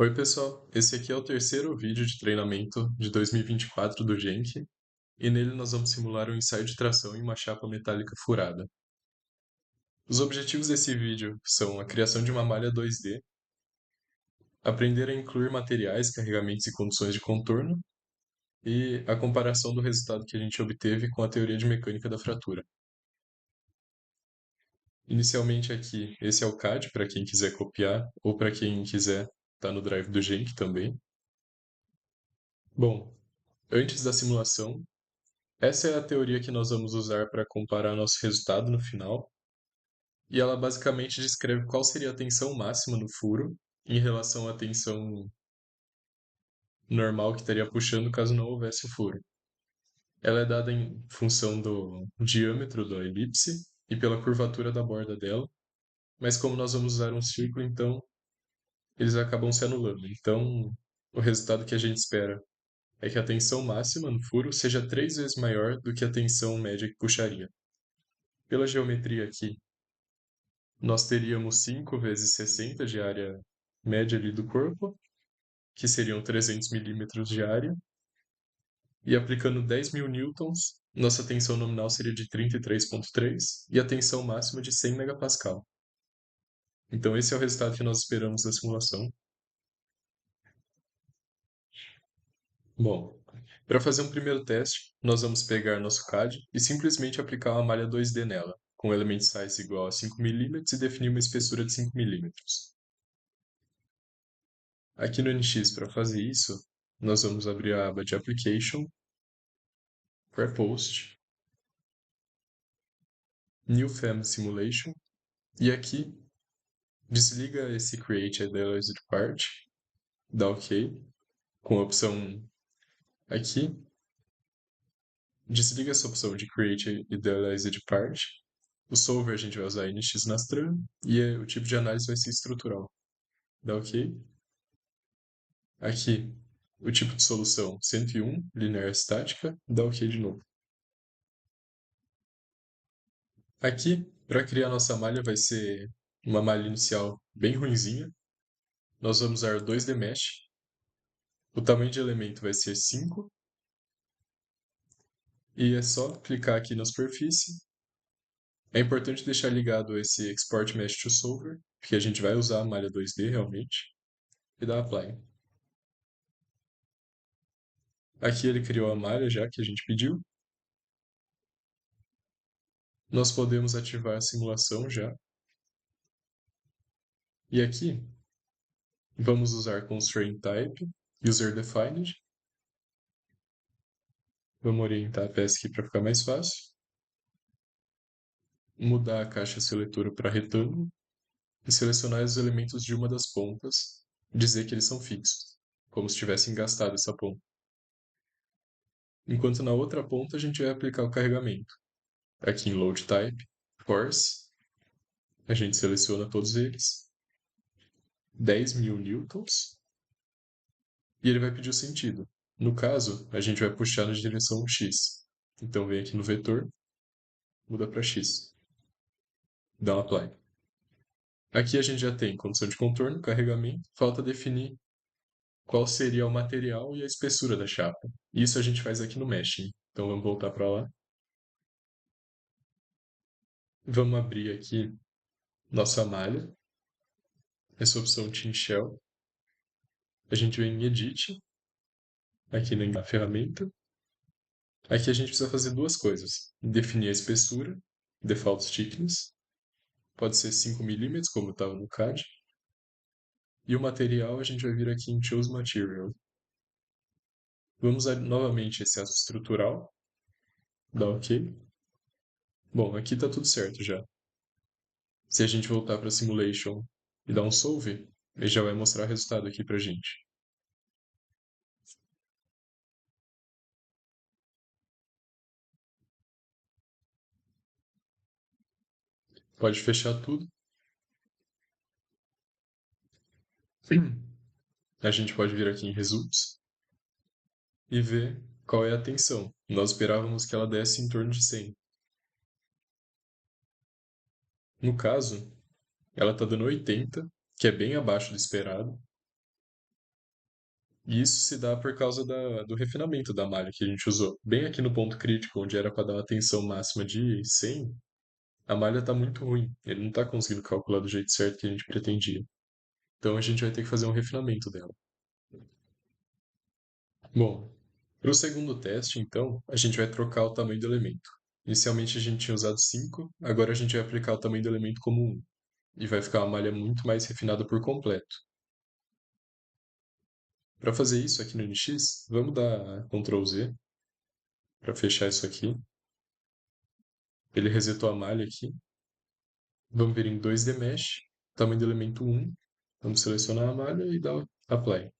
Oi, pessoal. Esse aqui é o terceiro vídeo de treinamento de 2024 do Genk, e nele nós vamos simular um ensaio de tração em uma chapa metálica furada. Os objetivos desse vídeo são a criação de uma malha 2D, aprender a incluir materiais, carregamentos e condições de contorno, e a comparação do resultado que a gente obteve com a teoria de mecânica da fratura. Inicialmente aqui, esse é o CAD para quem quiser copiar, ou para quem quiser estar no Drive do Genk também. Bom, antes da simulação, essa é a teoria que nós vamos usar para comparar nosso resultado no final, e ela basicamente descreve qual seria a tensão máxima no furo em relação à tensão normal que estaria puxando caso não houvesse o furo. Ela é dada em função do diâmetro da elipse e pela curvatura da borda dela, mas como nós vamos usar um círculo, então eles acabam se anulando. Então, o resultado que a gente espera é que a tensão máxima no furo seja 3 vezes maior do que a tensão média que puxaria. Pela geometria aqui, nós teríamos 5 vezes 60 de área média ali do corpo, que seriam 300 milímetros de área, e aplicando 10.000 newtons, nossa tensão nominal seria de 33,3 e a tensão máxima de 100 megapascal. Então esse é o resultado que nós esperamos da simulação. Bom, para fazer um primeiro teste, nós vamos pegar nosso CAD e simplesmente aplicar uma malha 2D nela, com element size igual a 5 milímetros e definir uma espessura de 5 milímetros. Aqui no NX, para fazer isso, nós vamos abrir a aba de Application, Prepost, New Fem Simulation, e aqui desliga esse Create Idealized Part, dá OK, com a opção aqui, desliga essa opção de Create Idealized Part, o Solver a gente vai usar NX Nastran, e o tipo de análise vai ser estrutural, dá OK. Aqui, o tipo de solução 101, linear estática, dá OK de novo. Aqui, para criar nossa malha, vai ser uma malha inicial bem ruinzinha. Nós vamos usar 2D Mesh. O tamanho de elemento vai ser 5. E é só clicar aqui na superfície. É importante deixar ligado esse Export Mesh to Solver, porque a gente vai usar a malha 2D realmente. E dar Apply. Aqui ele criou a malha já que a gente pediu. Nós podemos ativar a simulação já. E aqui, vamos usar Constraint Type, User Defined. Vamos orientar a peça aqui para ficar mais fácil. Mudar a caixa seletora para retângulo e selecionar os elementos de uma das pontas, dizer que eles são fixos, como se tivessem gastado essa ponta. Enquanto na outra ponta a gente vai aplicar o carregamento. Aqui em Load Type, Force, a gente seleciona todos eles, 10.000 newtons, e ele vai pedir o sentido. No caso, a gente vai puxar na direção X. Então vem aqui no vetor, muda para X. Dá um Apply. Aqui a gente já tem condição de contorno, carregamento, falta definir qual seria o material e a espessura da chapa. Isso a gente faz aqui no Meshing. Então vamos voltar para lá. Vamos abrir aqui nossa malha, essa opção Team Shell. A gente vem em Edit, aqui na ferramenta. Aqui a gente precisa fazer duas coisas. Definir a espessura, Default Thickness. Pode ser 5 milímetros, como estava no CAD. E o material a gente vai vir aqui em Choose Material. Vamos usar novamente esse aço estrutural. Dá OK. Bom, aqui está tudo certo já. Se a gente voltar para Simulation e dar um Solve, ele já vai mostrar o resultado aqui para a gente. Pode fechar tudo. A gente pode vir aqui em Results e ver qual é a tensão. Nós esperávamos que ela desse em torno de 100. No caso, ela está dando 80, que é bem abaixo do esperado. E isso se dá por causa do refinamento da malha que a gente usou. Bem aqui no ponto crítico, onde era para dar uma tensão máxima de 100, a malha está muito ruim. Ele não está conseguindo calcular do jeito certo que a gente pretendia. Então a gente vai ter que fazer um refinamento dela. Bom, para o segundo teste, então, a gente vai trocar o tamanho do elemento. Inicialmente a gente tinha usado 5, agora a gente vai aplicar o tamanho do elemento como 1. E vai ficar uma malha muito mais refinada por completo. Para fazer isso aqui no NX, vamos dar Ctrl Z para fechar isso aqui. Ele resetou a malha aqui. Vamos vir em 2D Mesh, tamanho do elemento 1. Vamos selecionar a malha e dar Apply.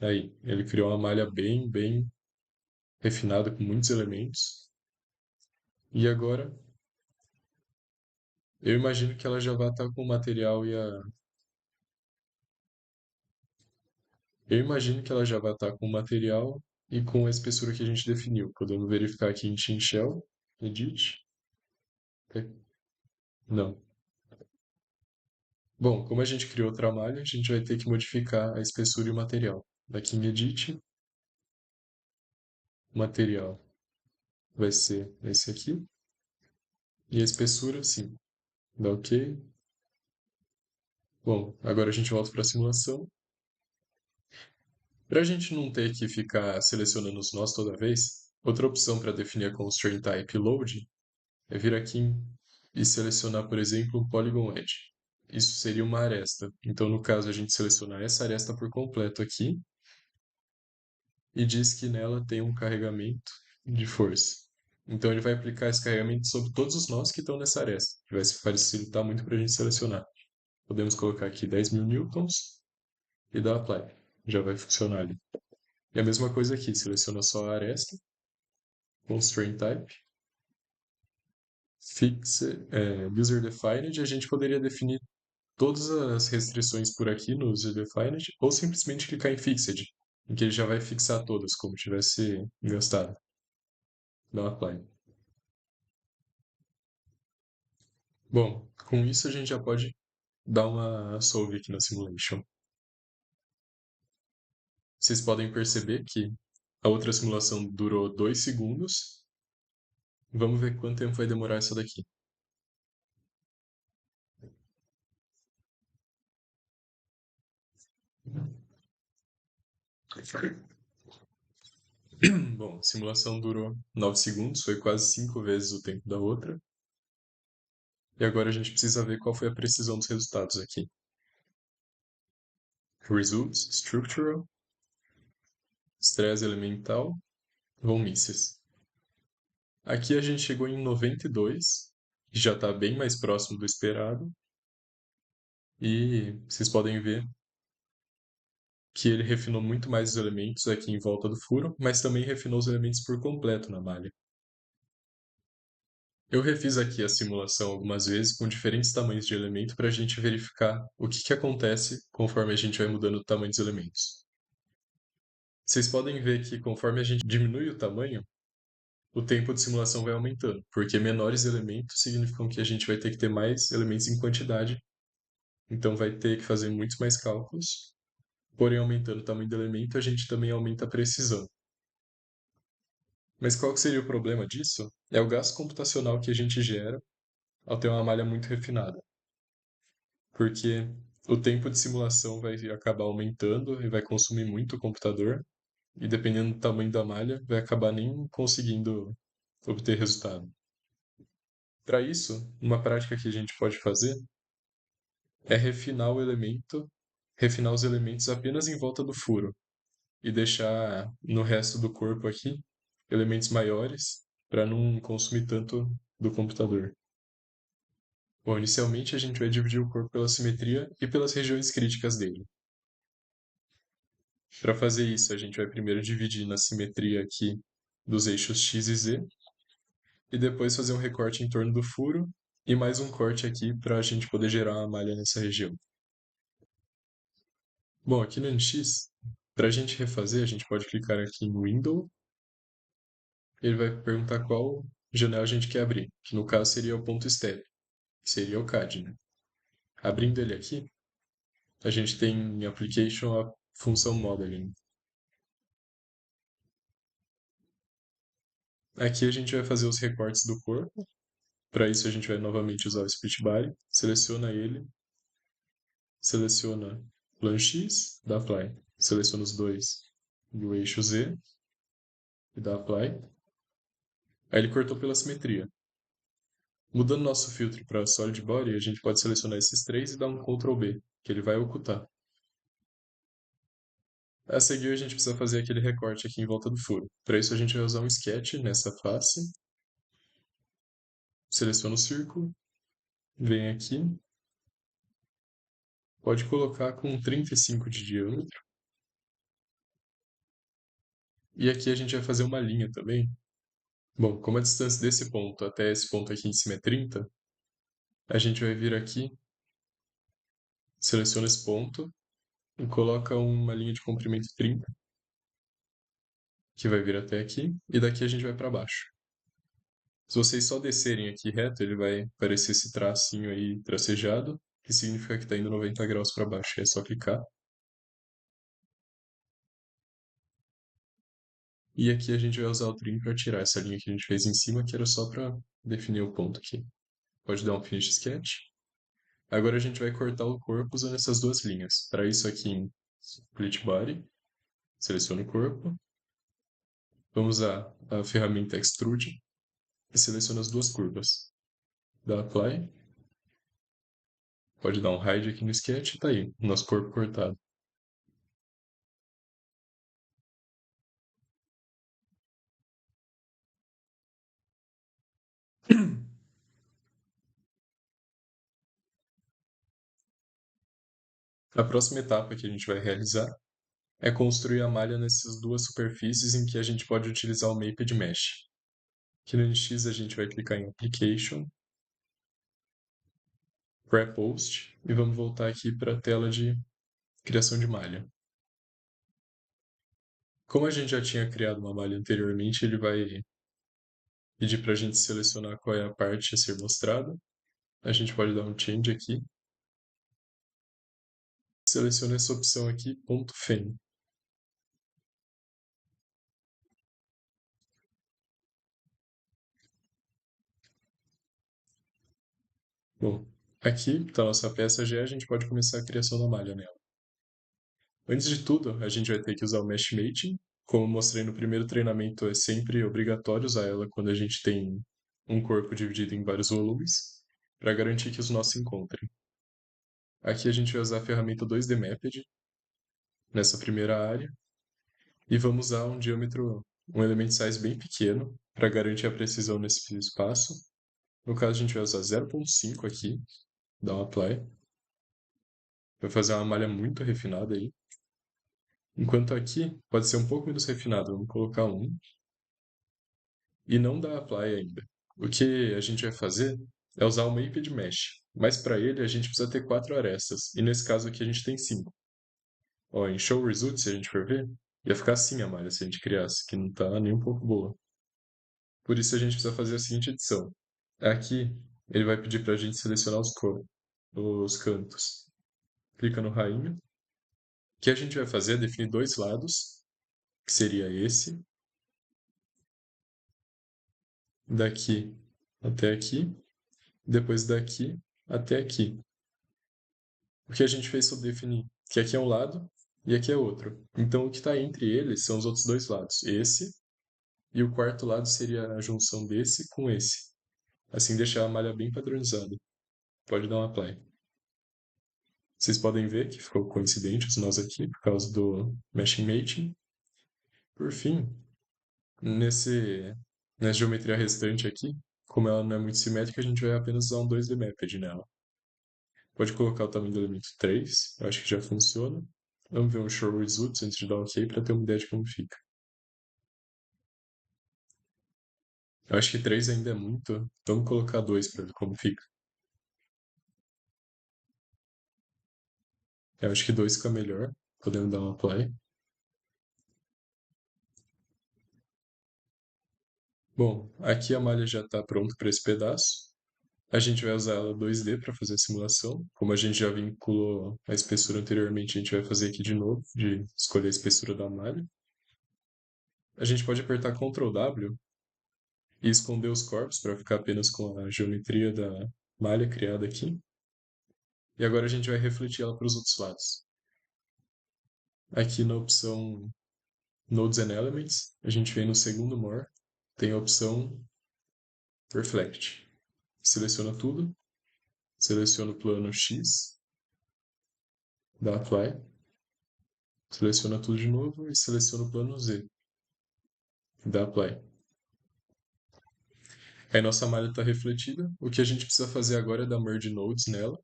Aí, ele criou uma malha bem refinada com muitos elementos. E agora, eu imagino que ela já vai estar com o material e a... Eu imagino que ela já vai estar com o material e com a espessura que a gente definiu. Podemos verificar aqui em Team Shell, Edit. Não. Bom, como a gente criou outra malha, a gente vai ter que modificar a espessura e o material. Daqui em Edit, material vai ser esse aqui. E a espessura, sim. Dá OK. Bom, agora a gente volta para a simulação. Para a gente não ter que ficar selecionando os nós toda vez, outra opção para definir a constraint type load é vir aqui e selecionar, por exemplo, um polygon edge. Isso seria uma aresta. Então, no caso, a gente seleciona essa aresta por completo aqui e diz que nela tem um carregamento de força. Então, ele vai aplicar esse carregamento sobre todos os nós que estão nessa aresta, que vai facilitar muito para a gente selecionar. Podemos colocar aqui 10.000 newtons e dar apply. Já vai funcionar ali. E a mesma coisa aqui, seleciona só a aresta, constraint type, user defined, e a gente poderia definir todas as restrições por aqui no user defined, ou simplesmente clicar em fixed, em que ele já vai fixar todas, como tivesse gastado. Dá um apply. Bom, com isso a gente já pode dar uma solve aqui na simulation. Vocês podem perceber que a outra simulação durou 2 segundos. Vamos ver quanto tempo vai demorar essa daqui. Bom, a simulação durou 9 segundos, foi quase 5 vezes o tempo da outra. E agora a gente precisa ver qual foi a precisão dos resultados aqui. Results, Structural, Stress Elemental, von Mises. Aqui a gente chegou em 92, que já está bem mais próximo do esperado. E vocês podem ver que ele refinou muito mais os elementos aqui em volta do furo, mas também refinou os elementos por completo na malha. Eu refiz aqui a simulação algumas vezes com diferentes tamanhos de elemento para a gente verificar o que acontece conforme a gente vai mudando o tamanho dos elementos. Vocês podem ver que conforme a gente diminui o tamanho, o tempo de simulação vai aumentando, porque menores elementos significam que a gente vai ter que ter mais elementos em quantidade, então vai ter que fazer muitos mais cálculos. Porém, aumentando o tamanho do elemento, a gente também aumenta a precisão. Mas qual que seria o problema disso? É o gasto computacional que a gente gera ao ter uma malha muito refinada. Porque o tempo de simulação vai acabar aumentando e vai consumir muito o computador, e dependendo do tamanho da malha, vai acabar nem conseguindo obter resultado. Para isso, uma prática que a gente pode fazer é refinar os elementos apenas em volta do furo e deixar no resto do corpo aqui elementos maiores para não consumir tanto do computador. Bom, inicialmente a gente vai dividir o corpo pela simetria e pelas regiões críticas dele. Para fazer isso, a gente vai primeiro dividir na simetria aqui dos eixos X e Z e depois fazer um recorte em torno do furo e mais um corte aqui para a gente poder gerar uma malha nessa região. Bom, aqui no NX, para a gente refazer, a gente pode clicar aqui em Window. Ele vai perguntar qual janela a gente quer abrir, que no caso seria o ponto step, que seria o CAD, né? Abrindo ele aqui, a gente tem em Application a função Modeling. Aqui a gente vai fazer os recortes do corpo. Para isso a gente vai novamente usar o Split Body. Seleciona ele, seleciona Plan X, dá Apply. Seleciona os dois do eixo Z e dá Apply. Aí ele cortou pela simetria. Mudando nosso filtro para Solid Body, a gente pode selecionar esses três e dar um Ctrl B, que ele vai ocultar. A seguir, a gente precisa fazer aquele recorte aqui em volta do furo. Para isso, a gente vai usar um sketch nessa face. Seleciona o círculo, vem aqui. Pode colocar com 35 de diâmetro. E aqui a gente vai fazer uma linha também. Bom, como a distância desse ponto até esse ponto aqui em cima é 30, a gente vai vir aqui, seleciona esse ponto e coloca uma linha de comprimento 30, que vai vir até aqui, e daqui a gente vai para baixo. Se vocês só descerem aqui reto, ele vai aparecer esse tracinho aí tracejado, que significa que está indo 90 graus para baixo. É só clicar. E aqui a gente vai usar o trim para tirar essa linha que a gente fez em cima, que era só para definir o ponto aqui. Pode dar um finish sketch. Agora a gente vai cortar o corpo usando essas duas linhas. Para isso aqui em Split Body, seleciona o corpo. Vamos usar a ferramenta Extrude e seleciona as duas curvas. Dá Apply. Pode dar um hide aqui no sketch e tá aí, nosso corpo cortado. A próxima etapa que a gente vai realizar é construir a malha nessas duas superfícies em que a gente pode utilizar o Maped Mesh. Aqui no NX a gente vai clicar em Application, Pre-Post e vamos voltar aqui para a tela de criação de malha. Como a gente já tinha criado uma malha anteriormente, ele vai pedir para a gente selecionar qual é a parte a ser mostrada. A gente pode dar um Change aqui. Seleciona essa opção aqui, ponto .fen. Bom, aqui está a nossa peça já, a gente pode começar a criação da malha nela. Antes de tudo, a gente vai ter que usar o Mesh Mating. Como mostrei no primeiro treinamento, é sempre obrigatório usar ela quando a gente tem um corpo dividido em vários volumes, para garantir que os nossos se encontrem. Aqui a gente vai usar a ferramenta 2D Mapped nessa primeira área e vamos usar um diâmetro, um element size bem pequeno para garantir a precisão nesse espaço. No caso, a gente vai usar 0.5 aqui, dá um apply. Vai fazer uma malha muito refinada aí. Enquanto aqui pode ser um pouco menos refinado, vamos colocar 1 e não dar apply ainda. O que a gente vai fazer é usar o Maped Mesh, mas para ele a gente precisa ter 4 arestas, e nesse caso aqui a gente tem 5. Ó, em Show Results, se a gente for ver, ia ficar assim a malha se a gente criasse, que não está nem um pouco boa. Por isso a gente precisa fazer a seguinte edição. Aqui ele vai pedir para a gente selecionar os cantos. Clica no rainho. O que a gente vai fazer é definir dois lados, que seria esse, daqui até aqui, depois daqui até aqui. O que a gente fez foi definir que aqui é um lado e aqui é outro. Então o que está entre eles são os outros dois lados. Esse e o quarto lado seria a junção desse com esse. Assim deixar a malha bem padronizada. Pode dar um apply. Vocês podem ver que ficou coincidente os nós aqui por causa do Meshing Mating. Por fim, nessa geometria restante aqui, como ela não é muito simétrica, a gente vai apenas usar um 2D Mapped nela. Pode colocar o tamanho do elemento 3, eu acho que já funciona. Vamos ver um Show Results antes de dar OK para ter uma ideia de como fica. Eu acho que 3 ainda é muito. Vamos colocar 2 para ver como fica. Eu acho que 2 fica melhor. Podemos dar um apply. Bom, aqui a malha já está pronta para esse pedaço. A gente vai usar ela 2D para fazer a simulação. Como a gente já vinculou a espessura anteriormente, a gente vai fazer aqui de novo, de escolher a espessura da malha. A gente pode apertar Ctrl W e esconder os corpos para ficar apenas com a geometria da malha criada aqui. E agora a gente vai refletir ela para os outros lados. Aqui na opção Nodes and Elements, a gente vem no segundo More, tem a opção Reflect. Seleciona tudo, seleciona o plano X, dá Apply, seleciona tudo de novo e seleciona o plano Z, dá Apply. Aí nossa malha está refletida. O que a gente precisa fazer agora é dar Merge Nodes nela.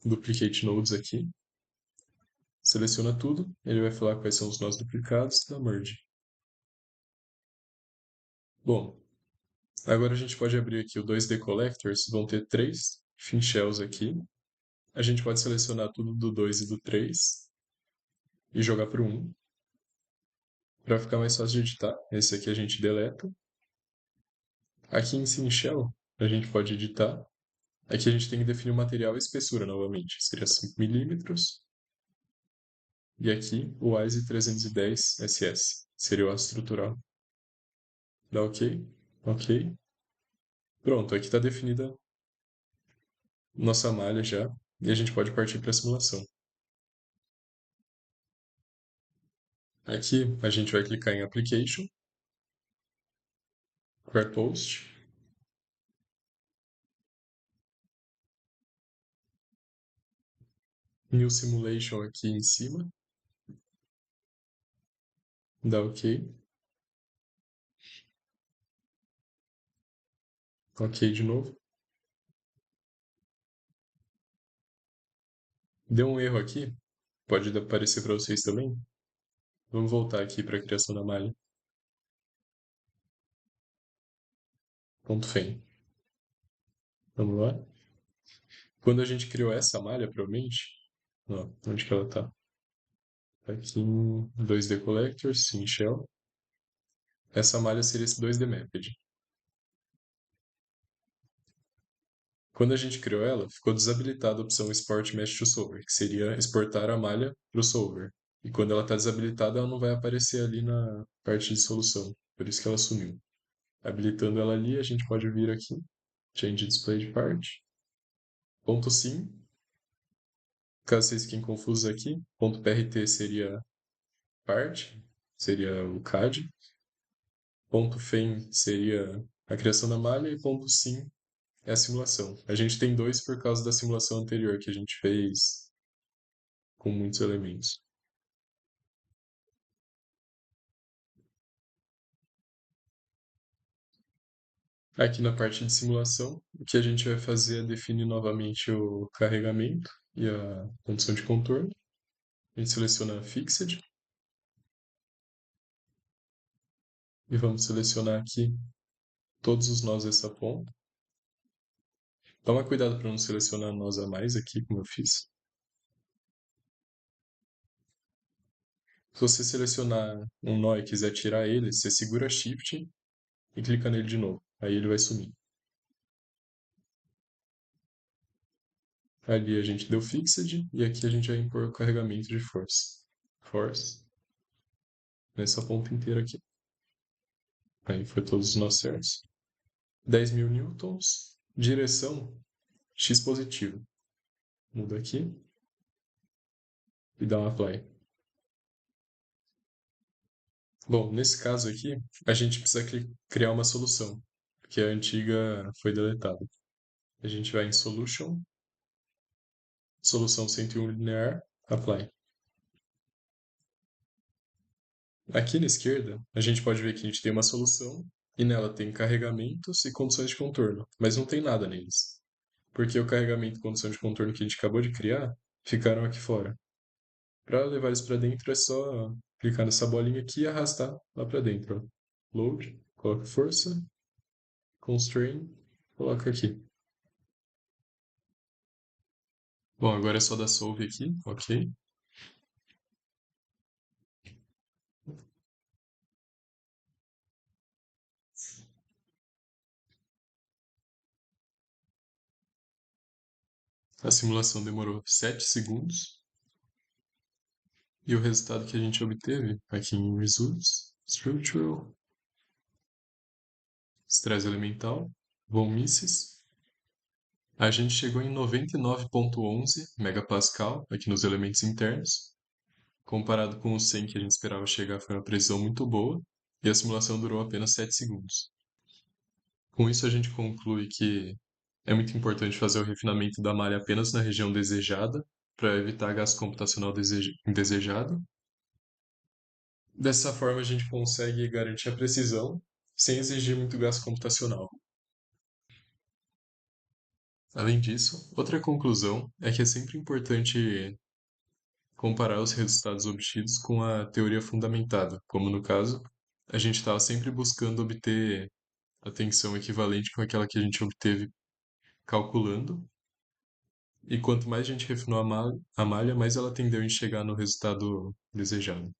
Duplicate Nodes aqui. Seleciona tudo. Ele vai falar quais são os nós duplicados, dá Merge. Bom, agora a gente pode abrir aqui o 2D Collectors. Vão ter 3 Finshells aqui. A gente pode selecionar tudo do 2 e do 3 e jogar para o 1. Para ficar mais fácil de editar, esse aqui a gente deleta. Aqui em Finshell, a gente pode editar. Aqui a gente tem que definir o material e espessura novamente. Seria 5 milímetros. E aqui o ISE 310 SS. Seria o aço estrutural. Dá OK? OK. Pronto, aqui está definida nossa malha já. E a gente pode partir para a simulação. Aqui a gente vai clicar em Application, Create Post. New Simulation aqui em cima. Dá OK. OK de novo. Deu um erro aqui. Pode aparecer para vocês também. Vamos voltar aqui para a criação da malha. Ponto FEM. Vamos lá. Quando a gente criou essa malha, provavelmente... Ó, onde que ela está? Aqui em 2D Collector, sim, Shell. Essa malha seria esse 2D Mapped. Quando a gente criou ela, ficou desabilitada a opção Export Mesh to Solver, que seria exportar a malha para o solver. E quando ela está desabilitada, ela não vai aparecer ali na parte de solução. Por isso que ela sumiu. Habilitando ela ali, a gente pode vir aqui, Change Display de Part. Ponto .sim. Caso vocês fiquem confusos aqui, ponto .prt seria part, seria o CAD. Ponto .fem seria a criação da malha e ponto .sim é a simulação. A gente tem dois por causa da simulação anterior que a gente fez com muitos elementos. Aqui na parte de simulação, o que a gente vai fazer é definir novamente o carregamento e a condição de contorno. A gente seleciona Fixed e vamos selecionar aqui todos os nós dessa ponta. Toma cuidado para não selecionar nós a mais aqui, como eu fiz. Se você selecionar um nó e quiser tirar ele, você segura Shift e clica nele de novo. Aí ele vai sumir. Ali a gente deu Fixed e aqui a gente vai impor o carregamento de Force. Force. Nessa ponta inteira aqui. Aí foi todos os nós certos. 10.000 newtons. Direção X positivo. Muda aqui. E dá um Apply. Bom, nesse caso aqui, a gente precisa criar uma solução. Porque a antiga foi deletada. A gente vai em Solution. Solução 101 linear. Apply. Aqui na esquerda, a gente pode ver que a gente tem uma solução e nela tem carregamentos e condições de contorno, mas não tem nada neles. Porque o carregamento e condição de contorno que a gente acabou de criar ficaram aqui fora. Para levar eles para dentro é só clicar nessa bolinha aqui e arrastar lá para dentro. Ó. Load, coloca força, constrain, coloca aqui. Bom, agora é só dar solve aqui, ok. A simulação demorou 7 segundos e o resultado que a gente obteve aqui em Results, Structural, Estresse Elemental, von Mises, a gente chegou em 99,11 megapascal aqui nos elementos internos. Comparado com o 100 que a gente esperava chegar, foi uma precisão muito boa e a simulação durou apenas 7 segundos. Com isso, a gente conclui que é muito importante fazer o refinamento da malha apenas na região desejada, para evitar gasto computacional indesejado. Dessa forma, a gente consegue garantir a precisão sem exigir muito gasto computacional. Além disso, outra conclusão é que é sempre importante comparar os resultados obtidos com a teoria fundamentada, como no caso, a gente estava sempre buscando obter a tensão equivalente com aquela que a gente obteve calculando, e quanto mais a gente refinou a malha, mais ela tendeu a chegar no resultado desejado.